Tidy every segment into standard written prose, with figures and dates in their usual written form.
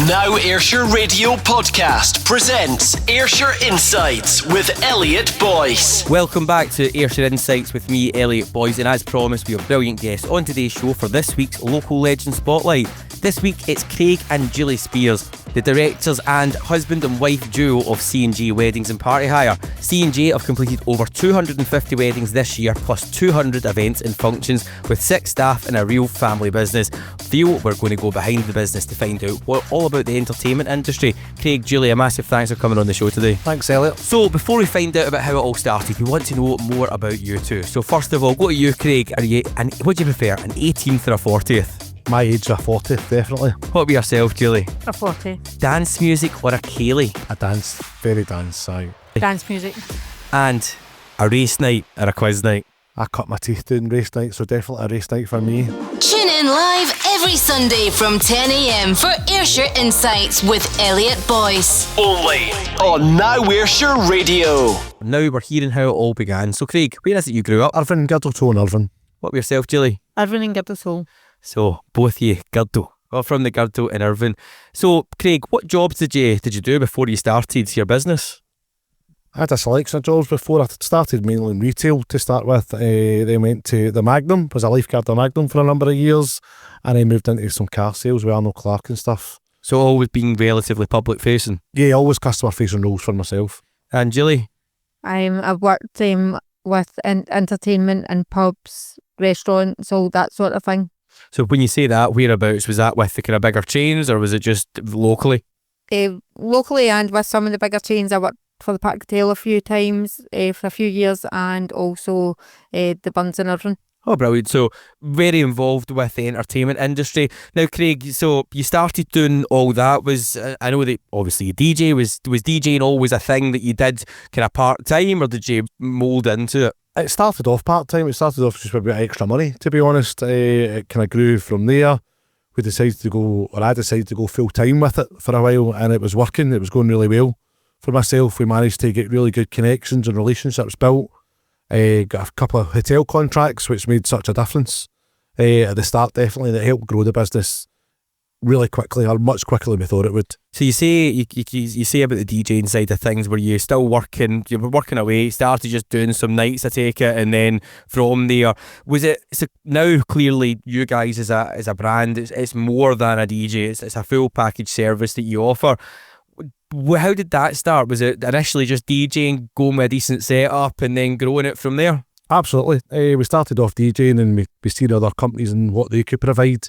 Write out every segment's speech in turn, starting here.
Now Ayrshire Radio Podcast presents Ayrshire Insights with Elliot Boyce. Welcome back to Ayrshire Insights with me, Elliot Boyce, and as promised, we have brilliant guests on today's show for this week's Local Legend Spotlight. This week it's Craig and Julie Speirs, the directors and husband and wife duo of C&J Weddings Party Hire. C&J have completed over 250 weddings this year, plus 200 events and functions, with 6 staff and a real family business. Feel we're going to go behind the business to find out all about the entertainment industry. Craig, Julie, a massive thanks for coming on the show today. Thanks, Elliot. So before we find out about how it all started, we want to know more about you two. So first of all, go to you, Craig. What do you prefer, an 18th or a 40th? My age, a 40th, definitely. What about yourself, Julie? A 40. Dance music or a ceilidh? A dance, very dance, aye. Dance music. And a race night or a quiz night? I cut my teeth doing race night, so definitely a race night for me. Tune in live every Sunday from 10 a.m. for Ayrshire Insights with Elliot Boyce. Only on Now Ayrshire Radio. Now we're hearing how it all began. So Craig, where is it you grew up? Irvine, Girdletone, Irvine. What about yourself, Julie? Irvine and Girdlesole. So both you, Girdle. Well, from the Girdle in Irvine. So Craig, what jobs did you do before you started your business? I had a selection of jobs before. I started mainly in retail to start with. Then went to the Magnum, was a lifeguard at Magnum for a number of years, and I moved into some car sales with Arnold Clark and stuff. So always being relatively public facing? Yeah, always customer facing roles for myself. And Julie? I've worked with entertainment and pubs, restaurants, all that sort of thing. So when you say that, whereabouts? Was that with the kind of bigger chains or was it just locally? Locally and with some of the bigger chains. I worked for the Park Hotel a few times for a few years, and also the Burns in Irvine. Oh, brilliant. So very involved with the entertainment industry. Now, Craig, so you started doing all that. I know that obviously DJ, was DJing always a thing that you did kind of part-time, or did you mould into it? It started off part-time. It started off just with a bit of extra money, to be honest. It kind of grew from there. I decided to go full-time with it for a while, and it was working. It was going really well for myself. We managed to get really good connections and relationships built. Got a couple of hotel contracts, which made such a difference at the start, definitely. That helped grow the business really quickly, or much quicker than we thought it would. So you say about the DJing side of things, were you still working? You were working away, started just doing some nights, I take it, and then from there, was it? So now clearly, you guys as a brand, it's more than a DJ. It's a full package service that you offer. How did that start? Was it initially just DJing, going with a decent setup, and then growing it from there? Absolutely. We started off DJing, and we seen other companies and what they could provide,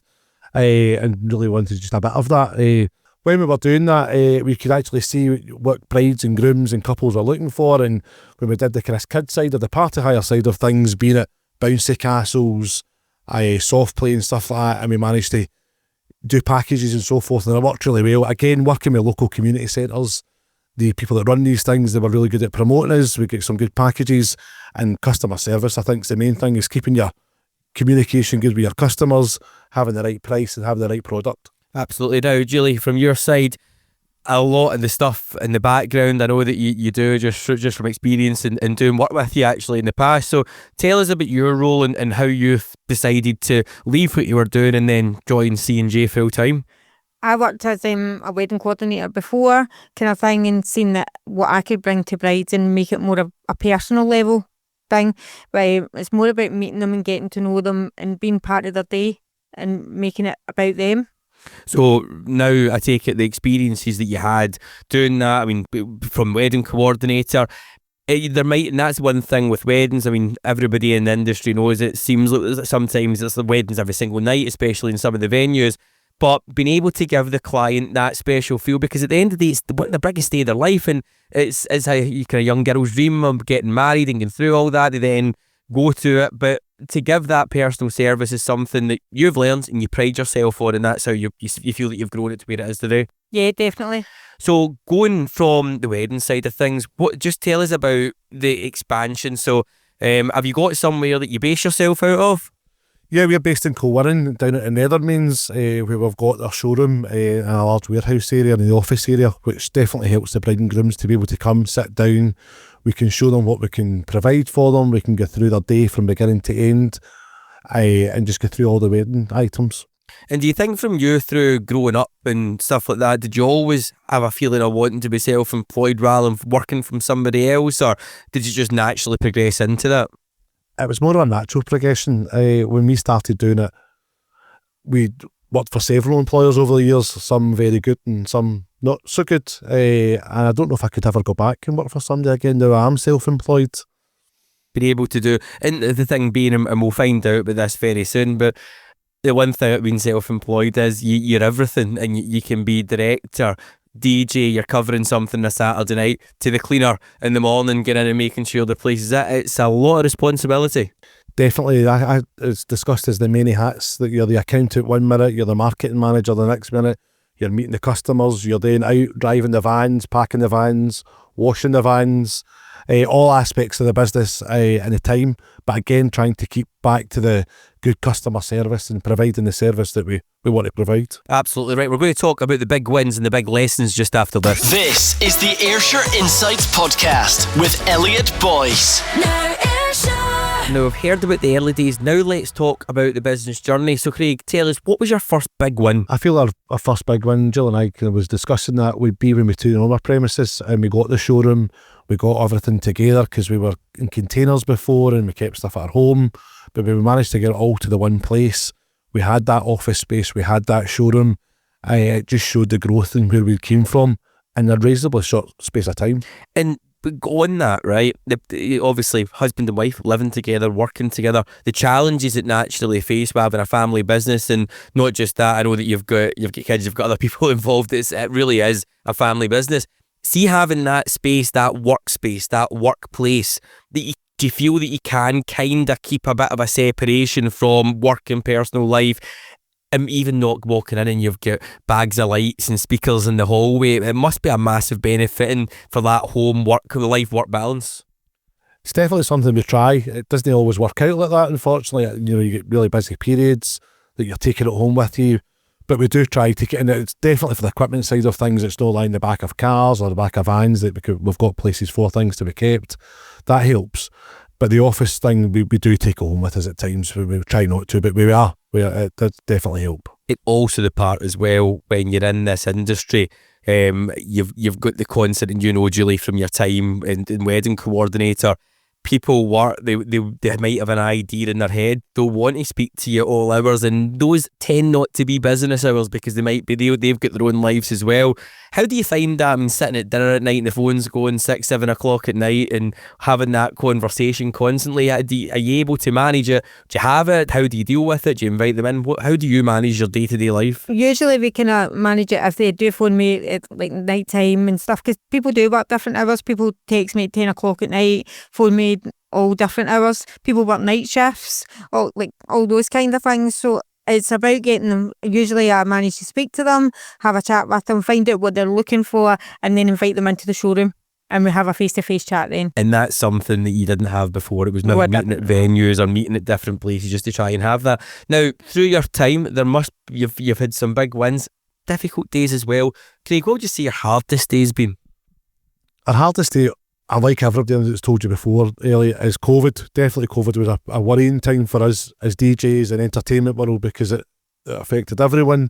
and really wanted just a bit of that. When we were doing that, we could actually see what brides and grooms and couples were looking for, and when we did the kind of kid side of the party hire side of things, being it bouncy castles, soft play and stuff like that, and we managed to do packages and so forth, and it worked really well. Again, working with local community centres, the people that run these things, they were really good at promoting us. We get some good packages, and customer service, I think, is the main thing, is keeping your communication good with your customers, having the right price and having the right product. Absolutely. Now, Julie, from your side, a lot of the stuff in the background, I know that you do just from experience and doing work with you actually in the past. So tell us about your role and how you decided to leave what you were doing and then join C&J full time. I worked as a wedding coordinator before, kind of thing, and seen that what I could bring to brides and make it more of a personal level thing. Where it's more about meeting them and getting to know them and being part of their day and making it about them. So now I take it the experiences that you had doing that, I mean, from wedding coordinator, and that's one thing with weddings. I mean, everybody in the industry knows it seems like sometimes it's the weddings every single night, especially in some of the venues. But being able to give the client that special feel, because at the end of the day, it's the biggest day of their life, and it's a kind of young girl's dream of getting married and going through all that. They then go to it, but to give that personal service is something that you've learned and you pride yourself on, and that's how you feel that you've grown it to where it is today. Yeah, definitely. So going from the wedding side of things, just tell us about the expansion. So have you got somewhere that you base yourself out of? Yeah, we're based in Colwyn, down at the Nethermeans, where we've got our showroom and a large warehouse area and the office area, which definitely helps the bride and grooms to be able to come, sit down. We can show them what we can provide for them. We can go through their day from beginning to end and just go through all the wedding items. And do you think from you through growing up and stuff like that, did you always have a feeling of wanting to be self-employed rather than working from somebody else, or did you just naturally progress into that? It was more of a natural progression. When we started doing it, we worked for several employers over the years, some very good and some not so good. And I don't know if I could ever go back and work for somebody again. Now I'm self-employed. Be able to do, and the thing being, and we'll find out about this very soon, but the one thing about being self-employed is you're everything, and you can be director, DJ, you're covering something on a Saturday night, to the cleaner in the morning, getting in and making sure the place is it. It's a lot of responsibility. Definitely, it's discussed as the many hats, that you're the accountant 1 minute, you're the marketing manager the next minute, you're meeting the customers, you're then out driving the vans, packing the vans, washing the vans, all aspects of the business in the time, but again trying to keep back to the good customer service and providing the service that we want to provide. Absolutely right. We're going to talk about the big wins and the big lessons just after this. This is the Ayrshire Insights Podcast with Elliot Boyce. Now, I've heard about the early days. Now let's talk about the business journey. So Craig, tell us, what was your first big win? I feel our first big win, Jill and I kind of was discussing that, would be when we took on our premises and we got the showroom, we got everything together because we were in containers before and we kept stuff at our home, but we managed to get it all to the one place. We had that office space, we had that showroom. It just showed the growth and where we came from in a reasonably short space of time. And on that, right, obviously husband and wife living together, working together, the challenges that naturally face with having a family business, and not just that, I know that you've got kids, you've got other people involved. It really is a family business. See, having that space, that workspace, that workplace, do you feel that you can kind of keep a bit of a separation from work and personal life? Even not walking in and you've got bags of lights and speakers in the hallway. It must be a massive benefit for that home life work balance. It's definitely something we try. It doesn't always work out like that, unfortunately. You get really busy periods that you're taking it home with you, but we do try to get in. It's definitely for the equipment side of things. It's no like in the back of cars or the back of vans that we've got places for things to be kept. That helps. But the office thing, we do take it home with us at times. We try not to, but it does definitely help. It also the part as well, when you're in this industry, you've got the constant, and Julie, from your time in wedding coordinator, people they might have an idea in their head, they'll want to speak to you at all hours, and those tend not to be business hours because they've got their own lives as well. How do you find that? Sitting at dinner at night and the phone's going 6-7 o'clock at night and having that conversation constantly, are you able to manage it? Do you have it? How do you deal with it? Do you invite them in? How do you manage your day-to-day life? Usually we can manage it if they do phone me at like night time and stuff, because people do work different hours. People text me at 10 o'clock at night, phone me all different hours. People work night shifts, all those kind of things. So it's about getting them. Usually I manage to speak to them, have a chat with them, find out what they're looking for, and then invite them into the showroom and we have a face-to-face chat then. And that's something that you didn't have before. It was never meeting at venues or meeting at different places just to try and have that. Now, through your time, you've had some big wins, difficult days as well. Craig, what would you say your hardest day's been? Our hardest day, I like everybody that's told you before, Elliot, is COVID. Definitely COVID was a worrying time for us as DJs and entertainment world because it affected everyone.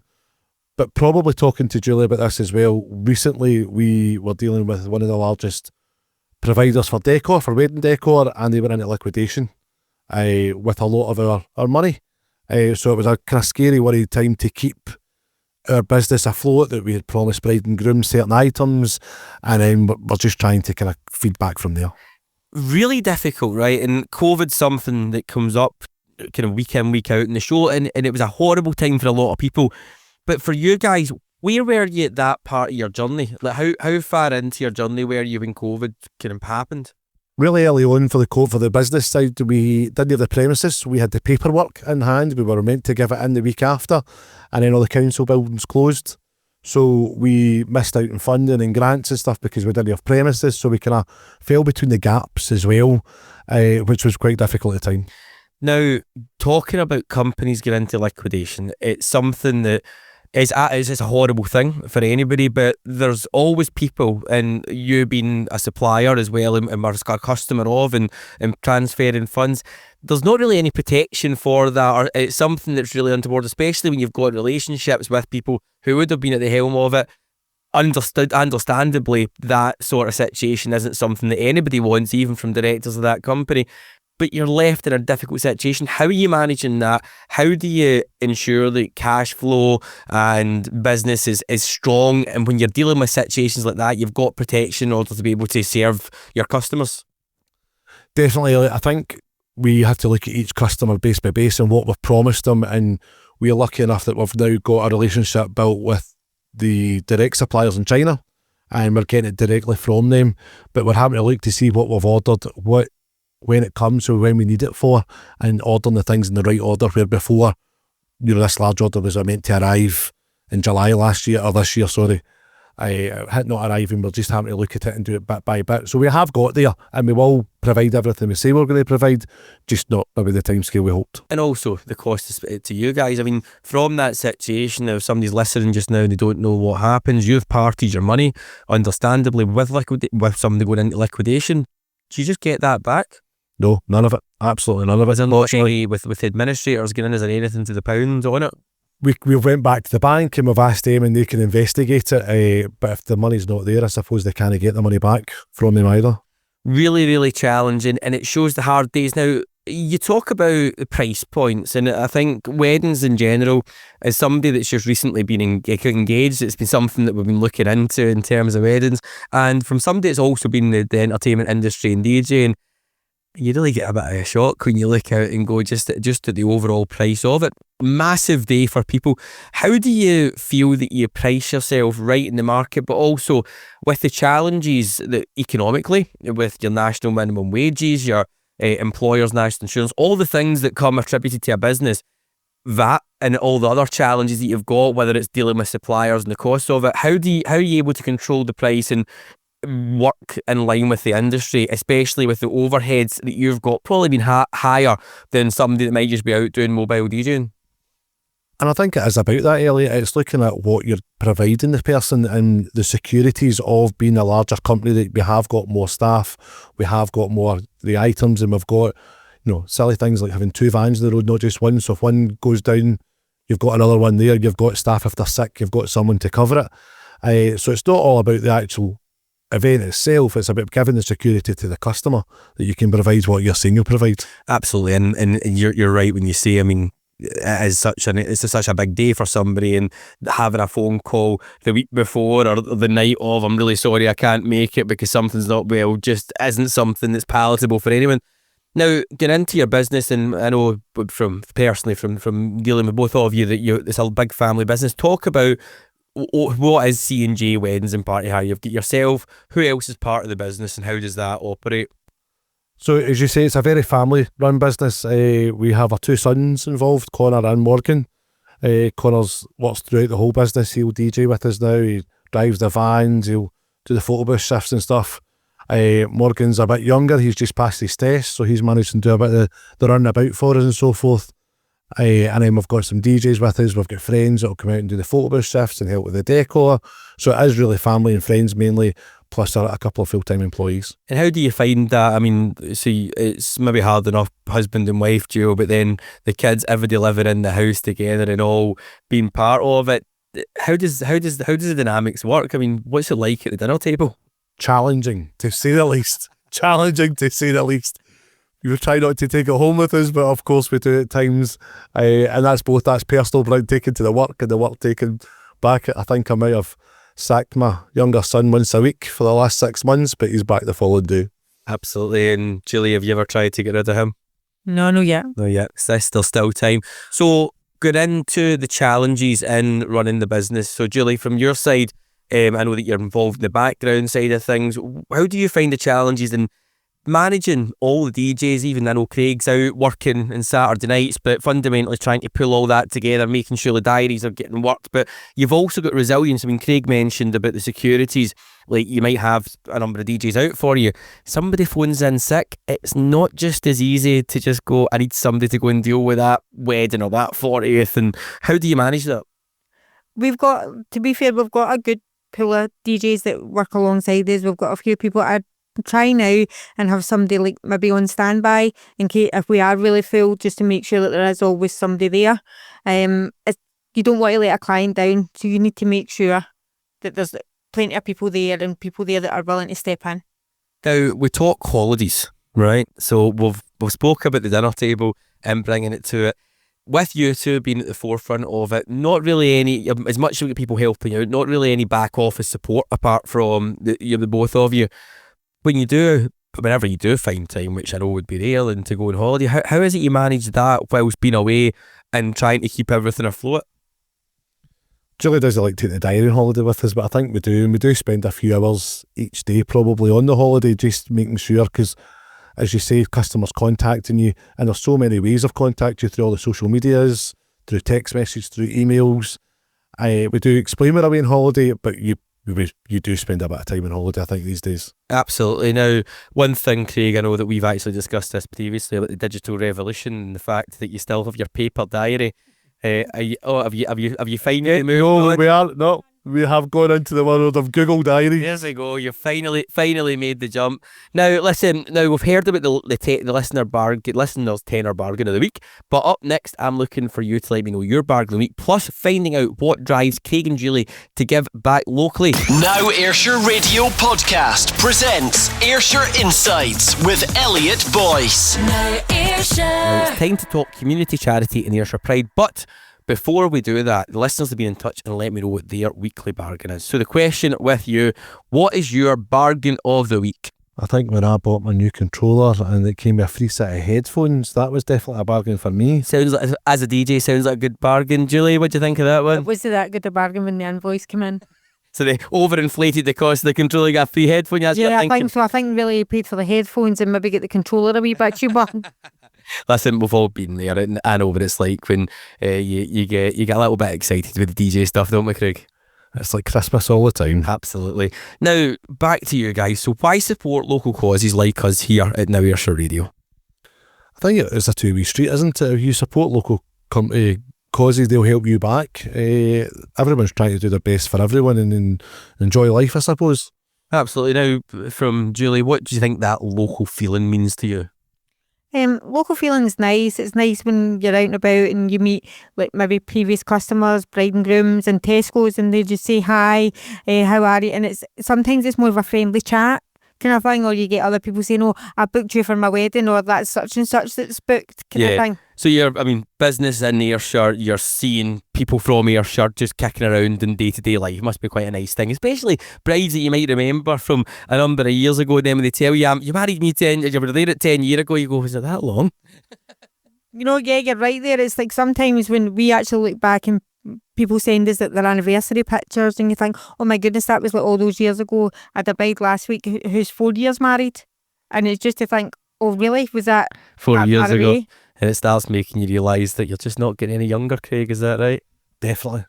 But probably talking to Julie about this as well, recently we were dealing with one of the largest providers for decor, for wedding decor, and they were into liquidation with a lot of our money. So it was a kind of scary, worried time to keep our business afloat, that we had promised bride and groom certain items, and then we're just trying to kind of feed back from there. Really difficult, right? And COVID's something that comes up kind of week in, week out in the show, and it was a horrible time for a lot of people. But for you guys, where were you at that part of your journey? Like how far into your journey were you when COVID kind of happened? Really early on for the business side, we didn't have the premises. We had the paperwork in hand. We were meant to give it in the week after, and then all the council buildings closed. So we missed out on funding and grants and stuff because we didn't have premises. So we kind of fell between the gaps as well, which was quite difficult at the time. Now, talking about companies getting into liquidation, it's something that It's a horrible thing for anybody, but there's always people, and you being a supplier as well, and a customer of, and transferring funds, there's not really any protection for that, or it's something that's really untoward, especially when you've got relationships with people who would have been at the helm of it. Understandably, that sort of situation isn't something that anybody wants, even from directors of that company. But you're left in a difficult situation. How are you managing that? How do you ensure that cash flow and business is strong? And when you're dealing with situations like that, you've got protection in order to be able to serve your customers. Definitely. I think we have to look at each customer base by base and what we've promised them. And we're lucky enough that we've now got a relationship built with the direct suppliers in China, and we're getting it directly from them. But we're having to look to see what we've ordered, when it comes, so when we need it for, and ordering the things in the right order, where before, this large order was meant to arrive in July last year, or this year, sorry. It had not arrived, and we're just having to look at it and do it bit by bit. So we have got there, and we will provide everything we say we're going to provide, just not maybe the timescale we hoped. And also the cost to you guys. I mean, from that situation, if somebody's listening just now and they don't know what happens, you've parted your money, understandably, with somebody going into liquidation. Do you just get that back? No, none of it. Absolutely none of it. Is there not any with administrators getting in? Is there anything to the pound on it? We went back to the bank and we've asked them, and they can investigate it. But if the money's not there, I suppose they can't get the money back from them either. Really, really challenging, and it shows the hard days. Now, you talk about the price points, and I think weddings in general, as somebody that's just recently been engaged, it's been something that we've been looking into in terms of weddings, and from somebody that's also been in the entertainment industry and DJing, you really get a bit of a shock when you look out and go just at the overall price of it. Massive day for people. How do you feel that you price yourself right in the market, but also with the challenges that economically, with your national minimum wages, your employers' national insurance, all the things that come attributed to a business, that and all the other challenges that you've got, whether it's dealing with suppliers and the cost of it, how are you able to control the price and work in line with the industry, especially with the overheads that you've got probably been higher than somebody that might just be out doing mobile DJing? And I think it is about that, Elliot. It's looking at what you're providing the person and the securities of being a larger company, that we have got more staff, we have got more the items, and we've got silly things like having 2 vans on the road, not just one. So if one goes down, you've got another one there. You've got staff if they're sick, you've got someone to cover it. So it's not all about the actual event itself, it's about giving the security to the customer that you can provide what you're saying you'll provide. Absolutely, and you're right when you say, I mean, it's such a big day for somebody, and having a phone call the week before or the night of, I'm really sorry I can't make it because something's not well, just isn't something that's palatable for anyone. Now, getting into your business, and I know from dealing with both of you that it's a big family business. Talk about what is C&J Weddings and Party Hire. You've got yourself, who else is part of the business, and how does that operate? So as you say, it's a very family run business. We have our 2 sons involved, Connor and Morgan. Connor's works throughout the whole business. He'll DJ with us now, he drives the vans, he'll do the photo booth shifts and stuff. Morgan's a bit younger, he's just passed his test, so he's managed to do a bit of the run about for us and so forth. And then we've got some DJs with us, we've got friends that'll come out and do the photo booth shifts and help with the decor. So it is really family and friends mainly, plus a couple of full-time employees. And how do you find that? I mean, see, it's maybe hard enough, husband and wife duo, but then the kids, everybody living in the house together and all being part of it. How does the dynamics work? I mean, what's it like at the dinner table? Challenging, to say the least. We try not to take it home with us, but of course we do at times. And that's personal, but taken to the work and the work taken back. I think I might have sacked my younger son once a week for the last 6 months, but he's back the following day. Absolutely. And Julie, have you ever tried to get rid of him? No, not yet. Not yet. There's still time. So going into the challenges in running the business. So Julie, from your side, I know that you're involved in the background side of things. How do you find the challenges in managing all the DJs? Even I know Craig's out working on Saturday nights, but fundamentally trying to pull all that together, making sure the diaries are getting worked. But you've also got resilience. I mean, Craig mentioned about the securities, like you might have a number of DJs out for you. Somebody phones in sick, it's not just as easy to just go, I need somebody to go and deal with that wedding or that 40th. And how do you manage that? we've got, to be fair, we've got a good pool of DJs that work alongside us. We've got a few people that are trying now and have somebody like maybe on standby in case if we are really full, just to make sure that there is always somebody there. You don't want to let a client down, so you need to make sure that there's plenty of people there and people there that are willing to step in. Now, we talk holidays, right? So we've spoke about the dinner table and bringing it to it. With you two being at the forefront of it, not really any, as much as people helping you out, not really any back office support apart from the both of you. Whenever you do find time, which I know would be rare, and to go on holiday, how is it you manage that whilst being away and trying to keep everything afloat? Julie doesn't like to take the diary on holiday with us, but I think we do. And we do spend a few hours each day probably on the holiday, just making sure, because as you say, customers contacting you, and there's so many ways of contacting you through all the social medias, through text messages, through emails. We do explain we're away on holiday, but you do spend a bit of time on holiday, I think, these days. Absolutely. Now, one thing, Craig, I know that we've actually discussed this previously about the digital revolution and the fact that you still have your paper diary. Have you found the move? We have gone into the world of Google Diary. There you go. You finally made the jump. Now, listen. Now we've heard about the listener's tenor bargain of the week. But up next, I'm looking for you to let me know your bargain of the week, plus finding out what drives Craig and Julie to give back locally. Now Ayrshire Radio Podcast presents Ayrshire Insights with Elliot Boyce. Now Ayrshire. Now it's time to talk community charity and Ayrshire Pride, but before we do that, the listeners have been in touch and let me know what their weekly bargain is. So the question with you, what is your bargain of the week? I think when I bought my new controller and it came with a free set of headphones, that was definitely a bargain for me. Sounds like, as a DJ, sounds like a good bargain. Julie, what do you think of that one? Was it that good a bargain when the invoice came in? So they overinflated the cost of the controller, got a free headphone? Yeah, I think so. I think really you paid for the headphones and maybe get the controller a wee bit cheaper. Listen, we've all been there, and I know what it's like when you get a little bit excited with the DJ stuff, don't we, Craig? It's like Christmas all the time. Absolutely. Now, back to you guys. So why support local causes like us here at Now Ayrshire Radio? I think it's a two-way street, isn't it? If you support local causes, they'll help you back. Everyone's trying to do their best for everyone and enjoy life, I suppose. Absolutely. Now, from Julie, what do you think that local feeling means to you? Local feeling is nice. It's nice when you're out and about and you meet like maybe previous customers, bride and grooms and Tesco's, and they just say hi, how are you? And sometimes it's more of a friendly chat kind of thing, or you get other people saying, oh, I booked you for my wedding, or that's such and such that's booked kind of thing. So business in Ayrshire, you're seeing people from Ayrshire just kicking around in day-to-day life. It must be quite a nice thing, especially brides that you might remember from a number of years ago. Then when they tell you, you married me you were there at 10 years ago, you go, was it that long? Yeah, you're right there. It's like sometimes when we actually look back and people send us their anniversary pictures and you think, oh my goodness, that was like all those years ago. I had a bride last week who's 4 years married. And it's just to think, oh really? Was that 4 years ago? And it starts making you realise that you're just not getting any younger, Craig, is that right? Definitely.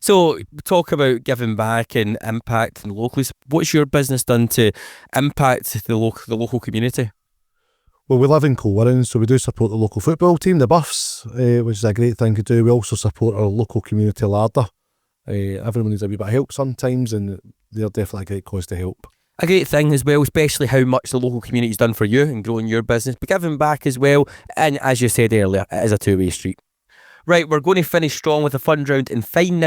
So, talk about giving back and impact and locally. What's your business done to impact the local community? Well, we live in Colwyn, so we do support the local football team, the Buffs, which is a great thing to do. We also support our local community larder. Everyone needs a wee bit of help sometimes, and they're definitely a great cause to help. A great thing as well, especially how much the local community's done for you and growing your business, but giving back as well. And as you said earlier, it is a two-way street. Right, we're going to finish strong with a fun round and find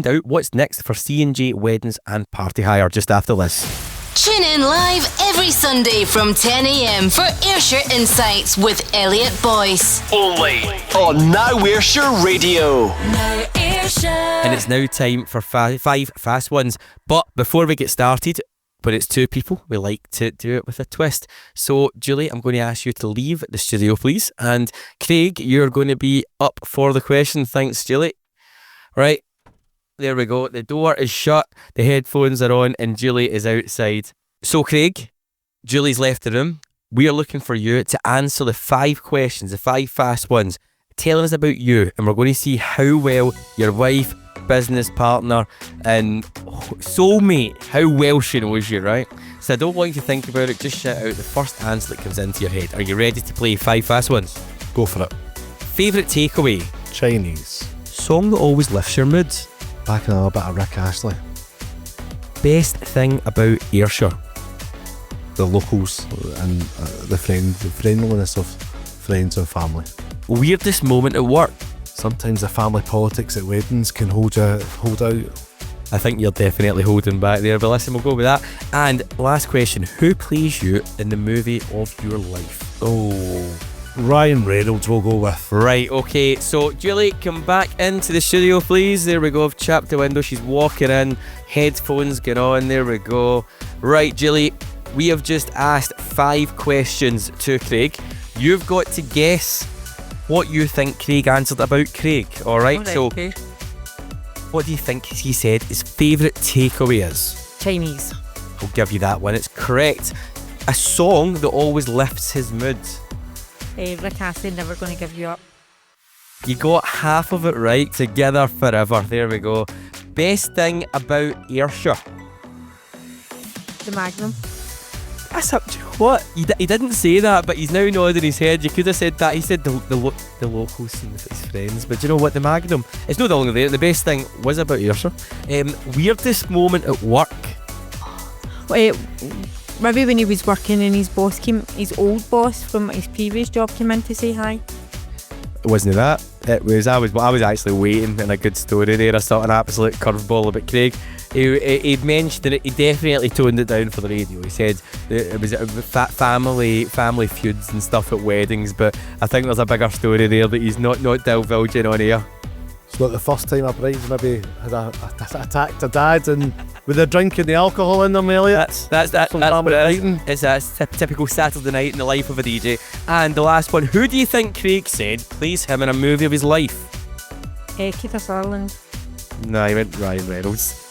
out what's next for C&J Weddings and Party Hire just after this. Tune in live every Sunday from 10 a.m. for Ayrshire Insights with Elliot Boyce. Only on Now Ayrshire Radio. Now Ayrshire. And it's now time for 5 fast ones. But before we get started, when it's two people, we like to do it with a twist. So, Julie, I'm going to ask you to leave the studio, please. And Craig, you're going to be up for the question. Thanks, Julie. Right. There we go. The door is shut, the headphones are on, and Julie is outside. So, Craig, Julie's left the room. We are looking for you to answer the 5 questions, the 5 fast ones, telling us about you, and we're going to see how well your wife, business partner, and soulmate, how well she knows you, right? So I don't want you to think about it, just shout out the first answer that comes into your head. Are you ready to play 5 fast ones? Go for it. Favourite takeaway? Chinese. Song that always lifts your mood? Back in a bit of Rick Astley. Best thing about Ayrshire? The locals and the friendliness of friends and family. Weirdest moment at work? Sometimes the family politics at weddings can hold out. I think you're definitely holding back there, but listen, we'll go with that. And last question, who plays you in the movie of your life? Oh, Ryan Reynolds we'll go with. Right, okay, so Julie, come back into the studio, please. There we go, I've chapped the window, she's walking in, headphones going on, there we go. Right, Julie, we have just asked 5 questions to Craig. You've got to guess what you think Craig answered about Craig, alright? So, okay. What do you think he said his favourite takeaway is? Chinese. I'll give you that one, it's correct. A song that always lifts his mood. Rick Astley, Never Gonna Give You Up. You got half of it right. Together forever. There we go. Best thing about Ayrshire? The Magnum. That's up to what? He didn't say that, but he's now nodding his head. You could have said that. He said the locals and his friends. But do you know what? The Magnum. It's no longer there. The best thing was about Ayrshire. Weirdest moment at work? Maybe when he was working and his old boss from his previous job came in to say hi. It wasn't that. It was I was actually waiting in a good story there. I saw an absolute curveball about Craig. He'd mentioned it. He definitely toned it down for the radio. He said that it was family feuds and stuff at weddings, but I think there's a bigger story there that he's not divulging on air. It's not the first time a bride's maybe had attacked a dad and with the drink and the alcohol in them, Elliot. That's what it is. It's a typical Saturday night in the life of a DJ. And the last one, who do you think Craig said plays him in a movie of his life? Kiefer Sutherland. No, he went Ryan Reynolds.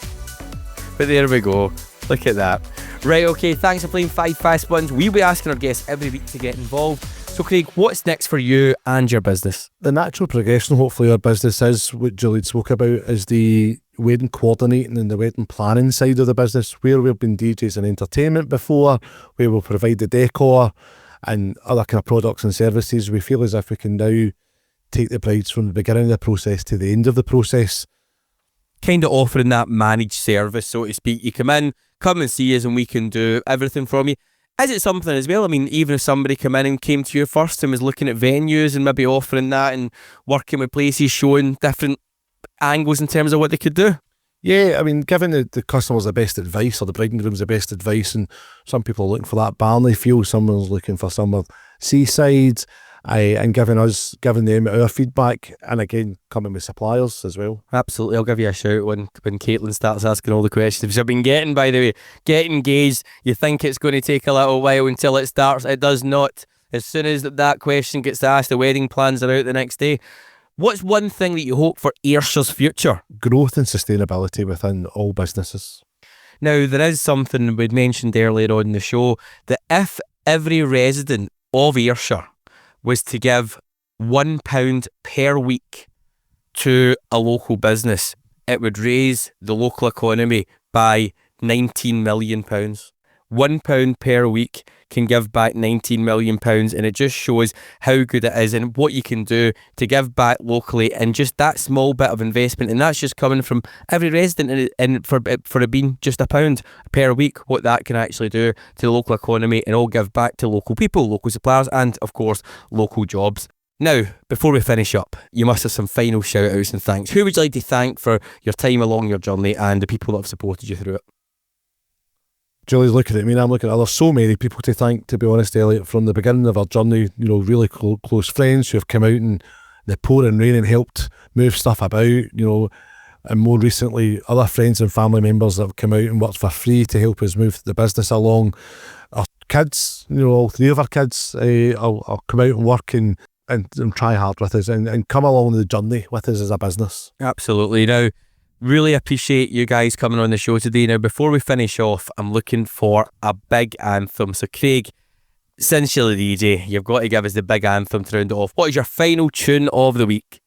But there we go. Look at that. Right, okay, thanks for playing 5 Fast Ones. We'll be asking our guests every week to get involved. So Craig, what's next for you and your business? The natural progression, hopefully, our business is what Julie spoke about, is the wedding coordinating and the wedding planning side of the business, where we've been DJs and entertainment before, where we'll provide the decor and other kind of products and services. We feel as if we can now take the brides from the beginning of the process to the end of the process. Kind of offering that managed service, so to speak. You come and see us and we can do everything from you. Is it something as well? I mean, even if somebody came in and came to you first and was looking at venues and maybe offering that and working with places, showing different angles in terms of what they could do? Yeah, I mean, giving the customers the best advice, or the bride and grooms the best advice, and some people are looking for that Barnley feel, someone's looking for some of seaside, and giving them our feedback, and again, coming with suppliers as well. Absolutely, I'll give you a shout when Caitlin starts asking all the questions. Which I've been getting, by the way. Get engaged. You think it's going to take a little while until it starts. It does not. As soon as that question gets asked, the wedding plans are out the next day. What's one thing that you hope for Ayrshire's future? Growth and sustainability within all businesses. Now, there is something we'd mentioned earlier on in the show, that if every resident of Ayrshire was to give £1 per week to a local business, it would raise the local economy by £19 million. £1 per week can give back £19 million, and it just shows how good it is and what you can do to give back locally, and just that small bit of investment, and that's just coming from every resident, and for it being just £1 per week, what that can actually do to the local economy, and all give back to local people, local suppliers, and of course local jobs. Now, before we finish up, you must have some final shout outs and thanks. Who would you like to thank for your time along your journey and the people that have supported you through it? Julie's looking at me and I'm looking at her. There's so many people to thank, to be honest, Elliot, from the beginning of our journey. Really close friends who have come out in the pouring rain and helped move stuff about, and more recently, other friends and family members that have come out and worked for free to help us move the business along. Our kids, all 3 of our kids, will come out and work and try hard with us and come along the journey with us as a business. Absolutely. Now, really appreciate you guys coming on the show today. Now, before we finish off, I'm looking for a big anthem. So, Craig, since you're the DJ, you've got to give us the big anthem to round it off. What is your final tune of the week?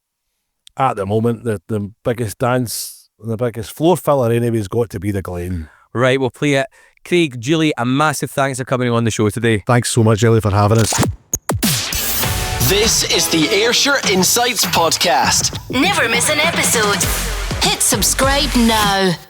At the moment, the biggest dance and the biggest floor filler anyway has got to be the Glen. Right, we'll play it. Craig, Julie, a massive thanks for coming on the show today. Thanks so much, Elliot, for having us. This is the Ayrshire Insights Podcast. Never miss an episode. Hit subscribe now.